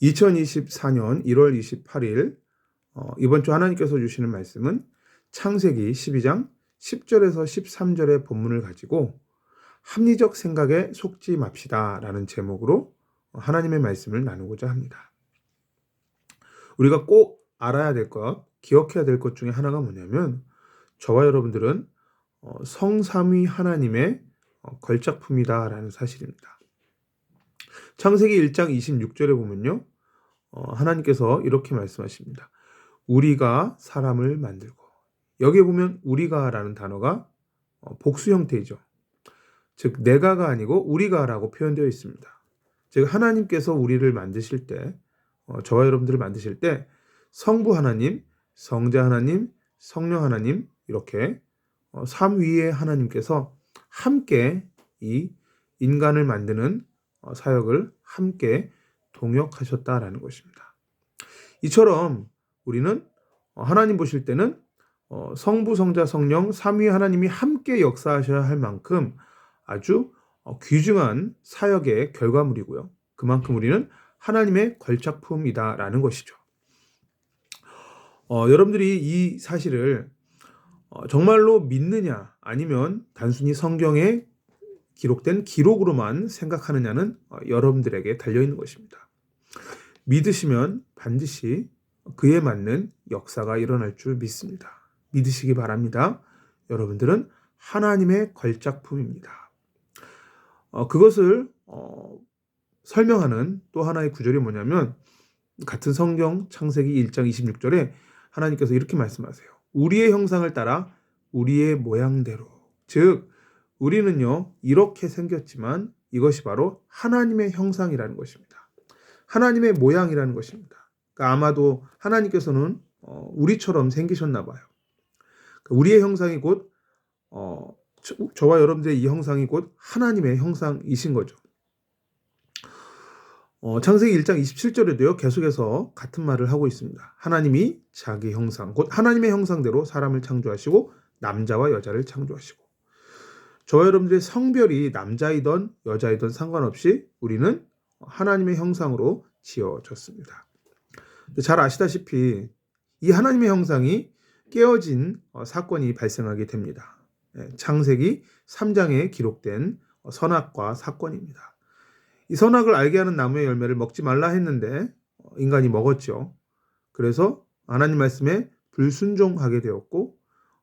2024년 1월 28일 이번 주 하나님께서 주시는 말씀은 창세기 12장 10절에서 13절의 본문을 가지고 합리적 생각에 속지 맙시다 라는 제목으로 하나님의 말씀을 나누고자 합니다. 우리가 꼭 알아야 될 것, 기억해야 될 것 중에 하나가 뭐냐면 저와 여러분들은 성삼위 하나님의 걸작품이다 라는 사실입니다. 창세기 1장 26절에 보면요, 하나님께서 이렇게 말씀하십니다. 우리가 사람을 만들고, 여기에 보면 우리가 라는 단어가 복수 형태이죠. 즉 내가가 아니고 우리가라고 표현되어 있습니다. 즉 하나님께서 우리를 만드실 때, 저와 여러분들을 만드실 때 성부 하나님, 성자 하나님, 성령 하나님 이렇게 삼위의 하나님께서 함께 이 인간을 만드는 사역을 함께 동역하셨다라는 것입니다. 이처럼 우리는 하나님 보실 때는 성부, 성자, 성령, 삼위 하나님이 함께 역사하셔야 할 만큼 아주 귀중한 사역의 결과물이고요. 그만큼 우리는 하나님의 걸작품이다라는 것이죠. 여러분들이 이 사실을 정말로 믿느냐 아니면 단순히 성경에 기록된 기록으로만 생각하느냐는 여러분들에게 달려있는 것입니다. 믿으시면 반드시 그에 맞는 역사가 일어날 줄 믿습니다. 믿으시기 바랍니다. 여러분들은 하나님의 걸작품입니다. 그것을 설명하는 또 하나의 구절이 뭐냐면 같은 성경 창세기 1장 26절에 하나님께서 이렇게 말씀하세요. 우리의 형상을 따라 우리의 모양대로. 즉 우리는요 이렇게 생겼지만 이것이 바로 하나님의 형상이라는 것입니다. 하나님의 모양이라는 것입니다. 그러니까 아마도 하나님께서는 우리처럼 생기셨나 봐요. 우리의 형상이 곧 저와 여러분들의 이 형상이 곧 하나님의 형상이신 거죠. 창세기 1장 27절에도요 계속해서 같은 말을 하고 있습니다. 하나님이 자기 형상, 곧 하나님의 형상대로 사람을 창조하시고 남자와 여자를 창조하시고, 저와 여러분들의 성별이 남자이든 여자이든 상관없이 우리는 하나님의 형상으로 지어졌습니다. 잘 아시다시피 이 하나님의 형상이 깨어진 사건이 발생하게 됩니다. 창세기 3장에 기록된 선악과 사건입니다. 이 선악을 알게 하는 나무의 열매를 먹지 말라 했는데 인간이 먹었죠. 그래서 하나님 말씀에 불순종하게 되었고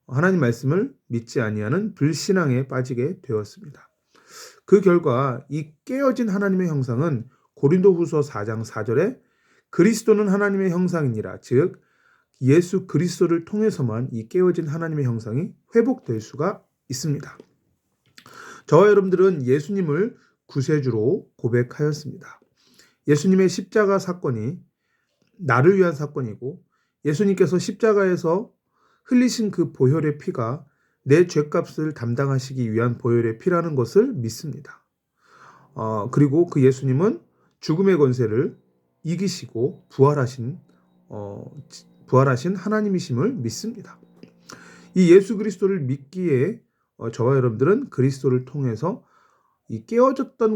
하나님 말씀을 믿지 아니하는 불신앙에 빠지게 되었습니다. 그 결과 이 깨어진 하나님의 형상은 고린도후서 4장 4절에 그리스도는 하나님의 형상이니라, 즉 예수 그리스도를 통해서만 이 깨어진 하나님의 형상이 회복될 수가 있습니다. 저와 여러분들은 예수님을 구세주로 고백하였습니다. 예수님의 십자가 사건이 나를 위한 사건이고 예수님께서 십자가에서 흘리신 그 보혈의 피가 내 죄값을 담당하시기 위한 보혈의 피라는 것을 믿습니다. 그리고 그 예수님은 죽음의 권세를 이기시고 부활하신 하나님이심을 믿습니다. 이 예수 그리스도를 믿기에 저와 여러분들은 그리스도를 통해서 이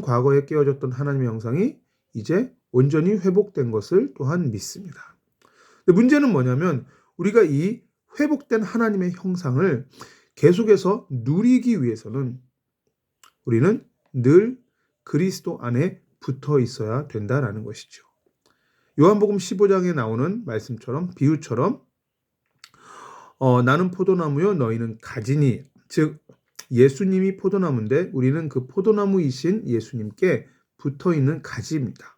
과거에 깨어졌던 하나님의 형상이 이제 온전히 회복된 것을 또한 믿습니다. 근데 문제는 뭐냐면 우리가 이 회복된 하나님의 형상을 계속해서 누리기 위해서는 우리는 늘 그리스도 안에 붙어 있어야 된다라는 것이죠. 요한복음 15장에 나오는 말씀처럼, 비유처럼 나는 포도나무요 너희는 가지니, 즉 예수님이 포도나무인데 우리는 그 포도나무이신 예수님께 붙어있는 가지입니다.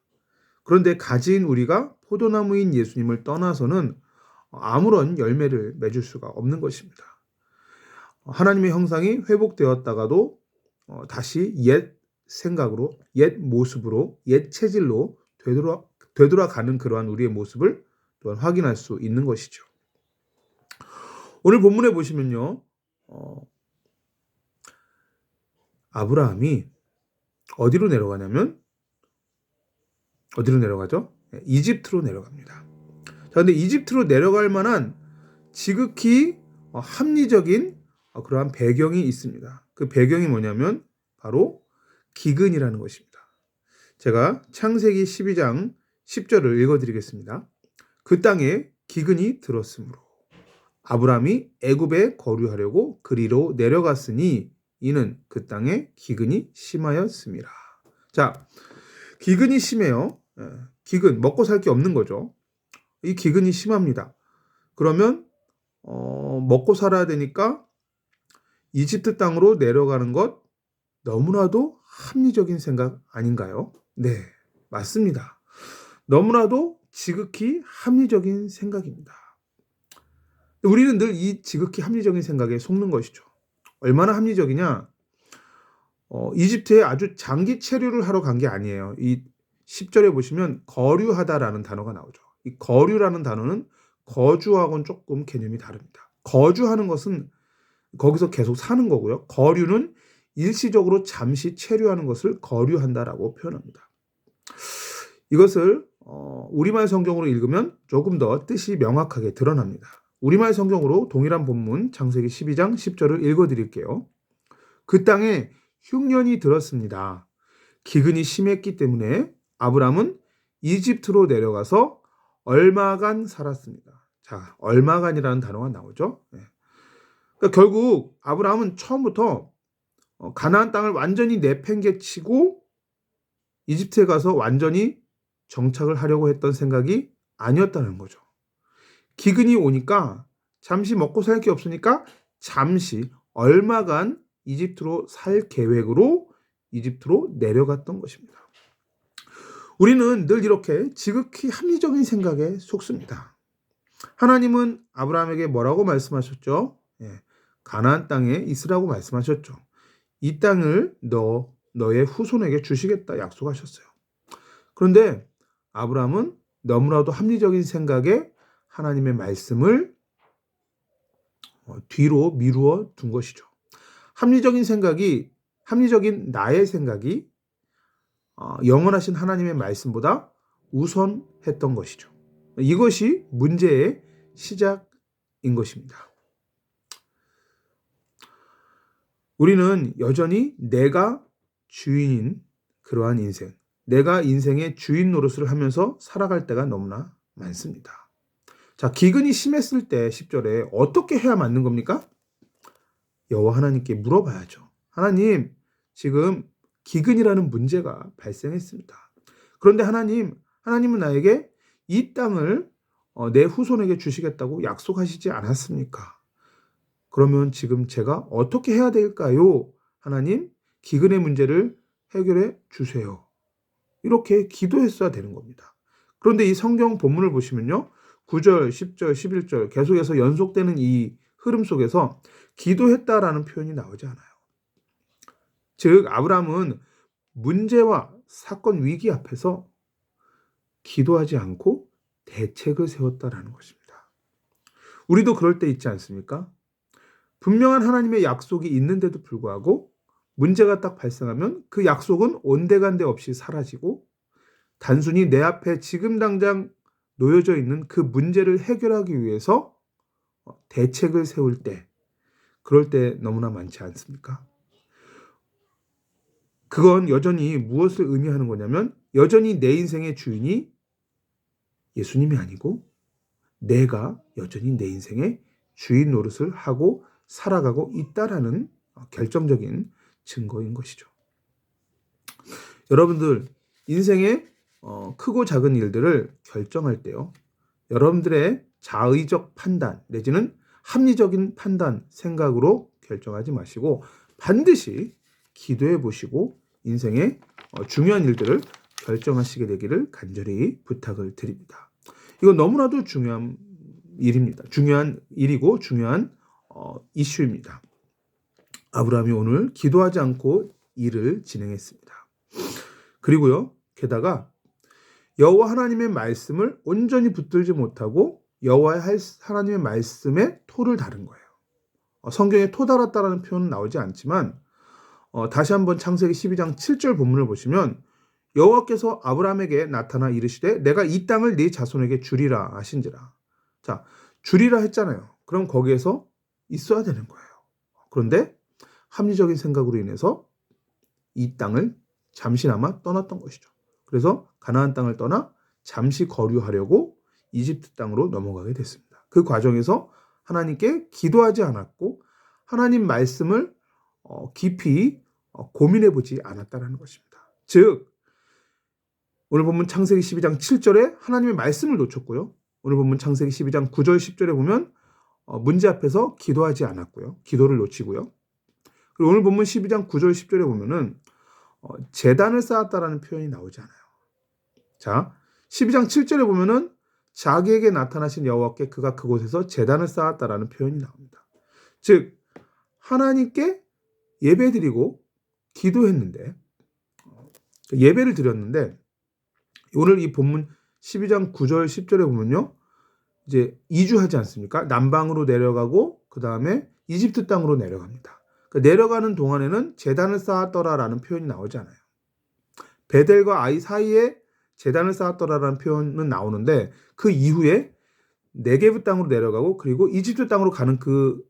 그런데 가지인 우리가 포도나무인 예수님을 떠나서는 아무런 열매를 맺을 수가 없는 것입니다. 하나님의 형상이 회복되었다가도 다시 옛 생각으로, 옛 모습으로, 옛 체질로 되돌아가는 그러한 우리의 모습을 또한 확인할 수 있는 것이죠. 오늘 본문에 보시면요, 아브라함이 어디로 내려가냐면 어디로 내려가죠? 이집트로 내려갑니다. 자, 근데 이집트로 내려갈 만한 지극히 합리적인 그러한 배경이 있습니다. 그 배경이 뭐냐면 바로 기근이라는 것입니다. 제가 창세기 12장 10절을 읽어드리겠습니다. 그 땅에 기근이 들었으므로 아브라함이 애굽에 거류하려고 그리로 내려갔으니 이는 그 땅에 기근이 심하였음이라. 자, 기근이 심해요. 기근, 먹고 살 게 없는 거죠. 이 기근이 심합니다. 그러면 먹고 살아야 되니까 이집트 땅으로 내려가는 것 너무나도 합리적인 생각 아닌가요? 네, 맞습니다. 너무나도 지극히 합리적인 생각입니다. 우리는 늘 이 지극히 합리적인 생각에 속는 것이죠. 얼마나 합리적이냐? 이집트에 아주 장기 체류를 하러 간 게 아니에요. 이 10절에 보시면 거류하다라는 단어가 나오죠. 이 거류라는 단어는 거주하고는 조금 개념이 다릅니다. 거주하는 것은 거기서 계속 사는 거고요. 거류는 일시적으로 잠시 체류하는 것을 거류한다라고 표현합니다. 이것을 우리말 성경으로 읽으면 조금 더 뜻이 명확하게 드러납니다. 우리말 성경으로 동일한 본문 창세기 12장 10절을 읽어드릴게요. 그 땅에 흉년이 들었습니다. 기근이 심했기 때문에 아브람은 이집트로 내려가서 얼마간 살았습니다. 자, 얼마간이라는 단어가 나오죠. 네. 그러니까 결국 아브라함은 처음부터 가나안 땅을 완전히 내팽개치고 이집트에 가서 완전히 정착을 하려고 했던 생각이 아니었다는 거죠. 기근이 오니까 잠시 먹고 살 게 없으니까 잠시 얼마간 이집트로 살 계획으로 이집트로 내려갔던 것입니다. 우리는 늘 이렇게 지극히 합리적인 생각에 속습니다. 하나님은 아브라함에게 뭐라고 말씀하셨죠? 가나안 땅에 있으라고 말씀하셨죠. 이 땅을 너의 후손에게 주시겠다 약속하셨어요. 그런데 아브라함은 너무나도 합리적인 생각에 하나님의 말씀을 뒤로 미루어 둔 것이죠. 합리적인 나의 생각이 영원하신 하나님의 말씀보다 우선했던 것이죠. 이것이 문제의 시작인 것입니다. 우리는 여전히 내가 주인인 그러한 인생, 내가 인생의 주인 노릇을 하면서 살아갈 때가 너무나 많습니다. 자, 기근이 심했을 때 10절에 어떻게 해야 맞는 겁니까? 여호와 하나님께 물어봐야죠. 하나님, 지금 기근이라는 문제가 발생했습니다. 그런데 하나님은 나에게 이 땅을 내 후손에게 주시겠다고 약속하시지 않았습니까? 그러면 지금 제가 어떻게 해야 될까요? 하나님, 기근의 문제를 해결해 주세요. 이렇게 기도했어야 되는 겁니다. 그런데 이 성경 본문을 보시면요. 9절, 10절, 11절 계속해서 연속되는 이 흐름 속에서 기도했다라는 표현이 나오지 않아요. 즉 아브라함은 문제와 사건 위기 앞에서 기도하지 않고 대책을 세웠다라는 것입니다. 우리도 그럴 때 있지 않습니까? 분명한 하나님의 약속이 있는데도 불구하고 문제가 딱 발생하면 그 약속은 온데간데 없이 사라지고 단순히 내 앞에 지금 당장 놓여져 있는 그 문제를 해결하기 위해서 대책을 세울 때, 그럴 때 너무나 많지 않습니까? 그건 여전히 무엇을 의미하는 거냐면 여전히 내 인생의 주인이 예수님이 아니고 내가 여전히 내 인생의 주인 노릇을 하고 살아가고 있다라는 결정적인 증거인 것이죠. 여러분들 인생의 크고 작은 일들을 결정할 때요. 여러분들의 자의적 판단 내지는 합리적인 판단, 생각으로 결정하지 마시고 반드시 기도해 보시고 인생의 중요한 일들을 결정하시게 되기를 간절히 부탁을 드립니다. 이건 너무나도 중요한 일입니다. 중요한 일이고 중요한 이슈입니다. 아브라함이 오늘 기도하지 않고 일을 진행했습니다. 그리고요, 게다가 여호와 하나님의 말씀을 온전히 붙들지 못하고 여호와 하나님의 말씀에 토를 다른 거예요. 성경에 토 달았다라는 표현은 나오지 않지만 다시 한번 창세기 12장 7절 본문을 보시면 여호와께서 아브라함에게 나타나 이르시되 내가 이 땅을 네 자손에게 주리라 하신지라. 자, 주리라 했잖아요. 그럼 거기에서 있어야 되는 거예요. 그런데 합리적인 생각으로 인해서 이 땅을 잠시나마 떠났던 것이죠. 그래서 가나안 땅을 떠나 잠시 거류하려고 이집트 땅으로 넘어가게 됐습니다. 그 과정에서 하나님께 기도하지 않았고 하나님 말씀을 깊이 고민해 보지 않았다는 것입니다. 즉 오늘 본문 창세기 12장 7절에 하나님의 말씀을 놓쳤고요. 오늘 본문 창세기 12장 9절 10절에 보면 문제 앞에서 기도하지 않았고요. 기도를 놓치고요. 그리고 오늘 본문 12장 9절 10절에 보면은 제단을 쌓았다라는 표현이 나오지 않아요. 자, 12장 7절에 보면은 자기에게 나타나신 여호와께 그가 그곳에서 제단을 쌓았다라는 표현이 나옵니다. 즉 하나님께 예배드리고 기도했는데 예배를 드렸는데 오늘 이 본문 12장 9절 10절에 보면요. 이제 이주하지 않습니까? 남방으로 내려가고 그 다음에 이집트 땅으로 내려갑니다. 그러니까 내려가는 동안에는 제단을 쌓았더라라는 표현이 나오지 않아요. 베델과 아이 사이에 제단을 쌓았더라라는 표현은 나오는데 그 이후에 네게브 땅으로 내려가고 그리고 이집트 땅으로 가는 그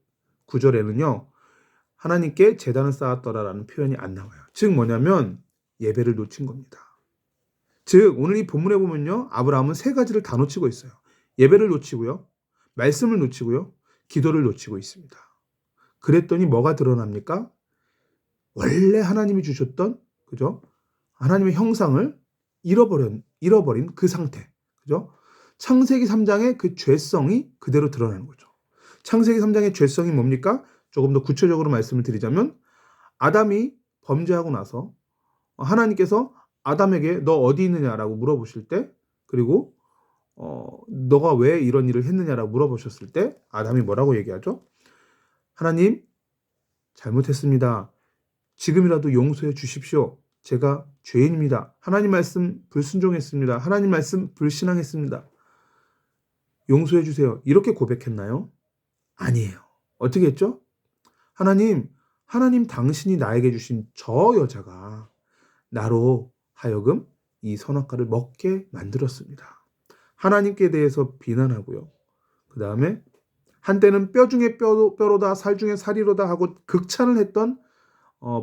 구절에는요. 하나님께 제단을 쌓았더라라는 표현이 안 나와요. 즉 뭐냐면 예배를 놓친 겁니다. 즉 오늘 이 본문에 보면요. 아브라함은 세 가지를 다 놓치고 있어요. 예배를 놓치고요. 말씀을 놓치고요. 기도를 놓치고 있습니다. 그랬더니 뭐가 드러납니까? 원래 하나님이 주셨던 그죠? 하나님의 형상을 잃어버린 그 상태. 그죠? 창세기 3장의 그 죄성이 그대로 드러나는 거죠. 창세기 3장의 죄성이 뭡니까? 조금 더 구체적으로 말씀을 드리자면 아담이 범죄하고 나서 하나님께서 아담에게 너 어디 있느냐라고 물어보실 때 그리고 너가 왜 이런 일을 했느냐라고 물어보셨을 때 아담이 뭐라고 얘기하죠? 하나님 잘못했습니다. 지금이라도 용서해 주십시오. 제가 죄인입니다. 하나님 말씀 불순종했습니다. 하나님 말씀 불신앙했습니다. 용서해 주세요. 이렇게 고백했나요? 아니에요. 어떻게 했죠? 하나님 당신이 나에게 주신 저 여자가 나로 하여금 이 선악과를 먹게 만들었습니다. 하나님께 대해서 비난하고요. 그 다음에 한때는 뼈 중에 뼈로다 살 중에 살이로다 하고 극찬을 했던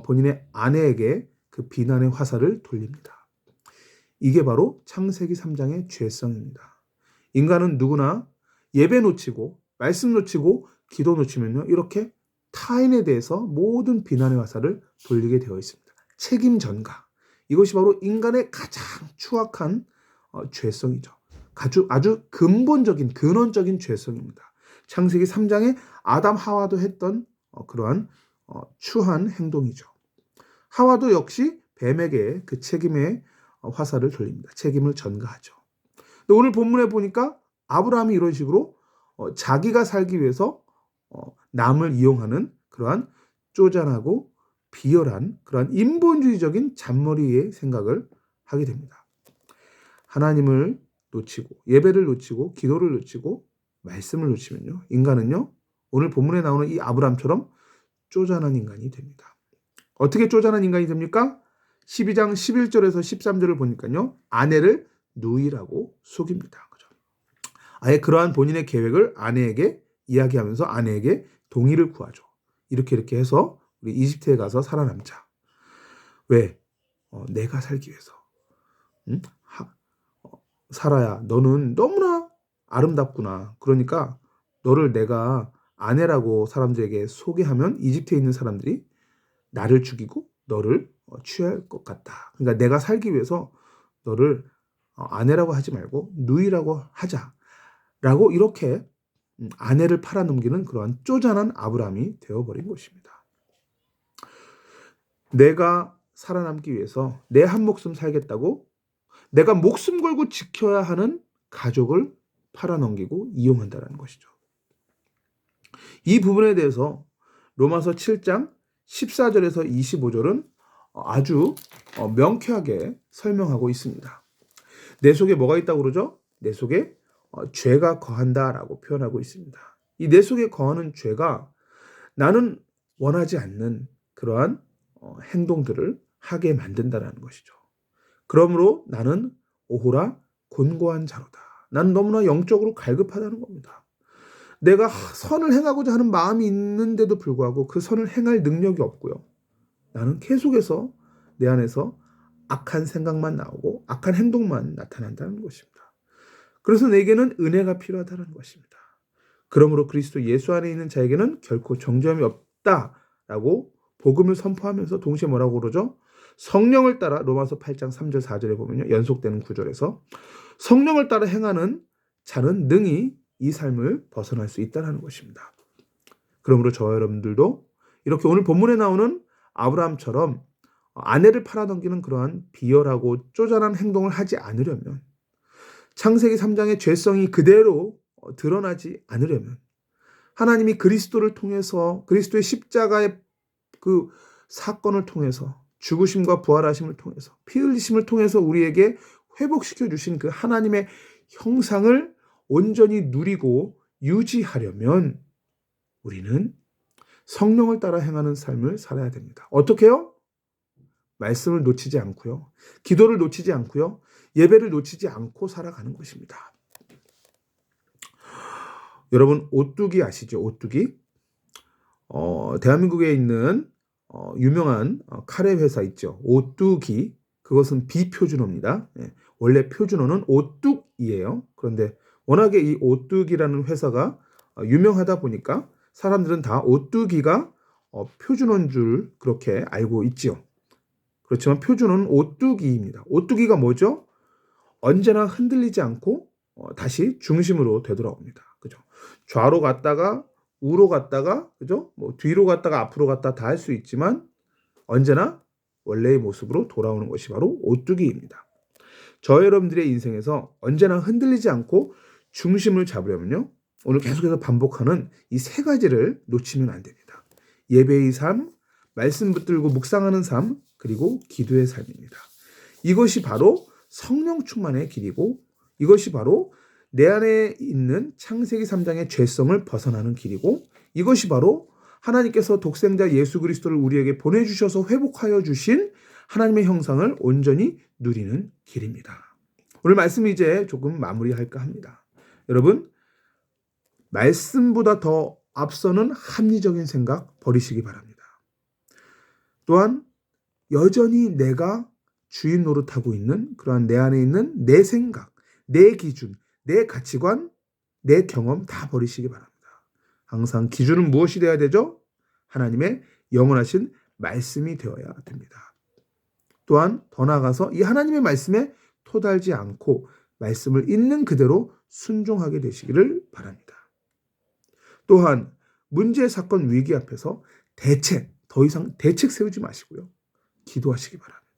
본인의 아내에게 그 비난의 화살을 돌립니다. 이게 바로 창세기 3장의 죄성입니다. 인간은 누구나 예배 놓치고 말씀 놓치고 기도 놓치면요. 이렇게 타인에 대해서 모든 비난의 화살을 돌리게 되어 있습니다. 책임 전가. 이것이 바로 인간의 가장 추악한 죄성이죠. 아주 근본적인 근원적인 죄성입니다. 창세기 3장에 아담 하와도 했던 그러한 추한 행동이죠. 하와도 역시 뱀에게 그 책임의 화살을 돌립니다. 책임을 전가하죠. 근데 오늘 본문에 보니까 아브라함이 이런 식으로 자기가 살기 위해서 남을 이용하는 그러한 쪼잔하고 비열한 그러한 인본주의적인 잔머리의 생각을 하게 됩니다. 하나님을 놓치고 예배를 놓치고 기도를 놓치고 말씀을 놓치면요. 인간은요. 오늘 본문에 나오는 이 아브라함처럼 쪼잔한 인간이 됩니다. 어떻게 쪼잔한 인간이 됩니까? 12장 11절에서 13절을 보니까요. 아내를 누이라고 속입니다. 그죠? 아예 그러한 본인의 계획을 아내에게 이야기하면서 아내에게 동의를 구하죠. 이렇게 해서 우리 이집트에 가서 살아남자. 왜? 내가 살기 위해서. 응? 사라야, 너는 너무나 아름답구나. 그러니까 너를 내가 아내라고 사람들에게 소개하면 이집트에 있는 사람들이 나를 죽이고 너를 취할 것 같다. 그러니까 내가 살기 위해서 너를 아내라고 하지 말고 누이라고 하자라고 이렇게 아내를 팔아넘기는 그러한 쪼잔한 아브라함이 되어버린 것입니다. 내가 살아남기 위해서 내 한 목숨 살겠다고 내가 목숨 걸고 지켜야 하는 가족을 팔아넘기고 이용한다는 것이죠. 이 부분에 대해서 로마서 7장 14절에서 25절은 아주 명쾌하게 설명하고 있습니다. 내 속에 뭐가 있다고 그러죠? 내 속에 죄가 거한다라고 표현하고 있습니다. 이 내 속에 거하는 죄가 나는 원하지 않는 그러한 행동들을 하게 만든다는 것이죠. 그러므로 나는 오호라 곤고한 자로다. 나는 너무나 영적으로 갈급하다는 겁니다. 내가 선을 행하고자 하는 마음이 있는데도 불구하고 그 선을 행할 능력이 없고요. 나는 계속해서 내 안에서 악한 생각만 나오고 악한 행동만 나타난다는 것입니다. 그래서 내게는 은혜가 필요하다는 것입니다. 그러므로 그리스도 예수 안에 있는 자에게는 결코 정죄함이 없다라고 복음을 선포하면서 동시에 뭐라고 그러죠? 성령을 따라 로마서 8장 3절 4절에 보면요. 연속되는 구절에서 성령을 따라 행하는 자는 능히 이 삶을 벗어날 수 있다는 것입니다. 그러므로 저와 여러분들도 이렇게 오늘 본문에 나오는 아브라함처럼 아내를 팔아넘기는 그러한 비열하고 쪼잔한 행동을 하지 않으려면, 창세기 3장의 죄성이 그대로 드러나지 않으려면, 하나님이 그리스도를 통해서 그리스도의 십자가의 그 사건을 통해서 죽으심과 부활하심을 통해서 피 흘리심을 통해서 우리에게 회복시켜 주신 그 하나님의 형상을 온전히 누리고 유지하려면 우리는 성령을 따라 행하는 삶을 살아야 됩니다. 어떻게요? 말씀을 놓치지 않고요. 기도를 놓치지 않고요. 예배를 놓치지 않고 살아가는 것입니다. 여러분 오뚜기 아시죠? 오뚜기? 대한민국에 있는 유명한 카레 회사 있죠. 오뚜기. 그것은 비표준어입니다. 원래 표준어는 오뚝이에요. 그런데 워낙에 이 오뚜기라는 회사가 유명하다 보니까 사람들은 다 오뚜기가 표준어인 줄 그렇게 알고 있지요. 그렇지만 표준어는 오뚜기입니다. 오뚜기가 뭐죠? 언제나 흔들리지 않고 다시 중심으로 되돌아옵니다. 그죠? 좌로 갔다가 우로 갔다가, 그죠? 뭐 뒤로 갔다가 앞으로 갔다 다 할 수 있지만 언제나 원래의 모습으로 돌아오는 것이 바로 오뚜기입니다. 저 여러분들의 인생에서 언제나 흔들리지 않고 중심을 잡으려면요, 오늘 계속해서 반복하는 이 세 가지를 놓치면 안 됩니다. 예배의 삶, 말씀 붙들고 묵상하는 삶, 그리고 기도의 삶입니다. 이것이 바로 성령 충만의 길이고, 이것이 바로 내 안에 있는 창세기 3장의 죄성을 벗어나는 길이고, 이것이 바로 하나님께서 독생자 예수 그리스도를 우리에게 보내주셔서 회복하여 주신 하나님의 형상을 온전히 누리는 길입니다. 오늘 말씀 이제 조금 마무리할까 합니다. 여러분, 말씀보다 더 앞서는 합리적인 생각 버리시기 바랍니다. 또한 여전히 내가 주인 노릇하고 있는 그러한 내 안에 있는 내 생각, 내 기준, 내 가치관, 내 경험 다 버리시기 바랍니다. 항상 기준은 무엇이 되어야 되죠? 하나님의 영원하신 말씀이 되어야 됩니다. 또한 더 나아가서 이 하나님의 말씀에 토달지 않고 말씀을 있는 그대로 순종하게 되시기를 바랍니다. 또한 문제, 사건, 위기 앞에서 더 이상 대책 세우지 마시고요. 기도하시기 바랍니다.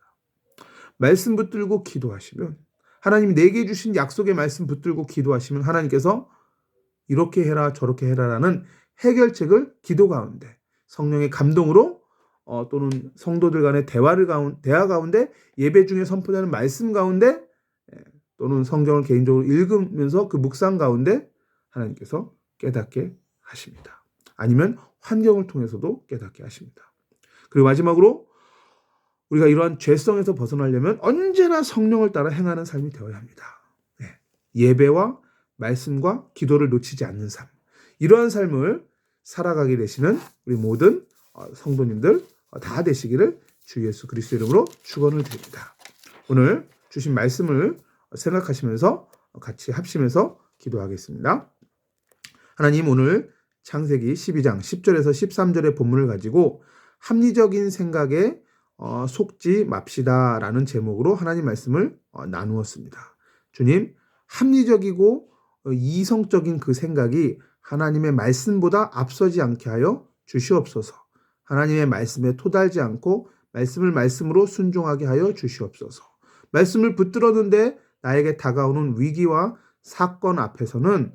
말씀 붙들고 기도하시면, 하나님이 내게 주신 약속의 말씀 붙들고 기도하시면 하나님께서 이렇게 해라 저렇게 해라라는 해결책을 기도 가운데, 성령의 감동으로 또는 성도들 간의 대화 가운데, 예배 중에 선포되는 말씀 가운데, 또는 성경을 개인적으로 읽으면서 그 묵상 가운데 하나님께서 깨닫게 하십니다. 아니면 환경을 통해서도 깨닫게 하십니다. 그리고 마지막으로 우리가 이러한 죄성에서 벗어나려면 언제나 성령을 따라 행하는 삶이 되어야 합니다. 예배와 말씀과 기도를 놓치지 않는 삶, 이러한 삶을 살아가게 되시는 우리 모든 성도님들 다 되시기를 주 예수 그리스도 이름으로 축원을 드립니다. 오늘 주신 말씀을 생각하시면서 같이 합심해서 기도하겠습니다. 하나님, 오늘 창세기 12장 10절에서 13절의 본문을 가지고 합리적인 생각에 속지 맙시다라는 제목으로 하나님 말씀을 나누었습니다. 주님, 합리적이고 이성적인 그 생각이 하나님의 말씀보다 앞서지 않게 하여 주시옵소서. 하나님의 말씀에 토달지 않고 말씀을 말씀으로 순종하게 하여 주시옵소서. 말씀을 붙들었는데 나에게 다가오는 위기와 사건 앞에서는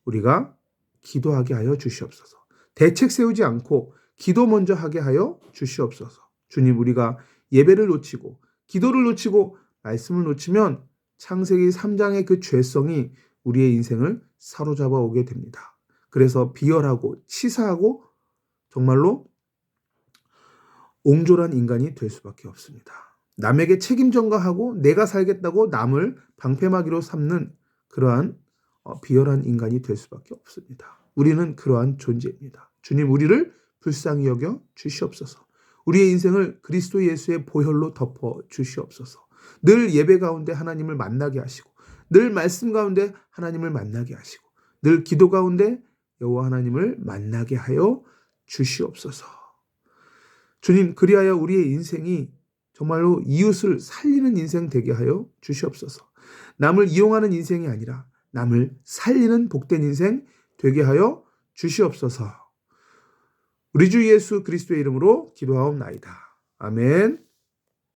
우리가 기도하게 하여 주시옵소서. 대책 세우지 않고 기도 먼저 하게 하여 주시옵소서. 주님, 우리가 예배를 놓치고 기도를 놓치고 말씀을 놓치면 창세기 3장의 그 죄성이 우리의 인생을 사로잡아 오게 됩니다. 그래서 비열하고 치사하고 정말로 옹졸한 인간이 될 수밖에 없습니다. 남에게 책임 전가하고 내가 살겠다고 남을 방패막이로 삼는 그러한 비열한 인간이 될 수밖에 없습니다. 우리는 그러한 존재입니다. 주님, 우리를 불쌍히 여겨 주시옵소서. 우리의 인생을 그리스도 예수의 보혈로 덮어 주시옵소서. 늘 예배 가운데 하나님을 만나게 하시고 늘 말씀 가운데 하나님을 만나게 하시고 늘 기도 가운데 여호와 하나님을 만나게 하여 주시옵소서. 주님, 그리하여 우리의 인생이 정말로 이웃을 살리는 인생 되게 하여 주시옵소서. 남을 이용하는 인생이 아니라 남을 살리는 복된 인생 되게 하여 주시옵소서. 우리 주 예수 그리스도의 이름으로 기도하옵나이다. 아멘.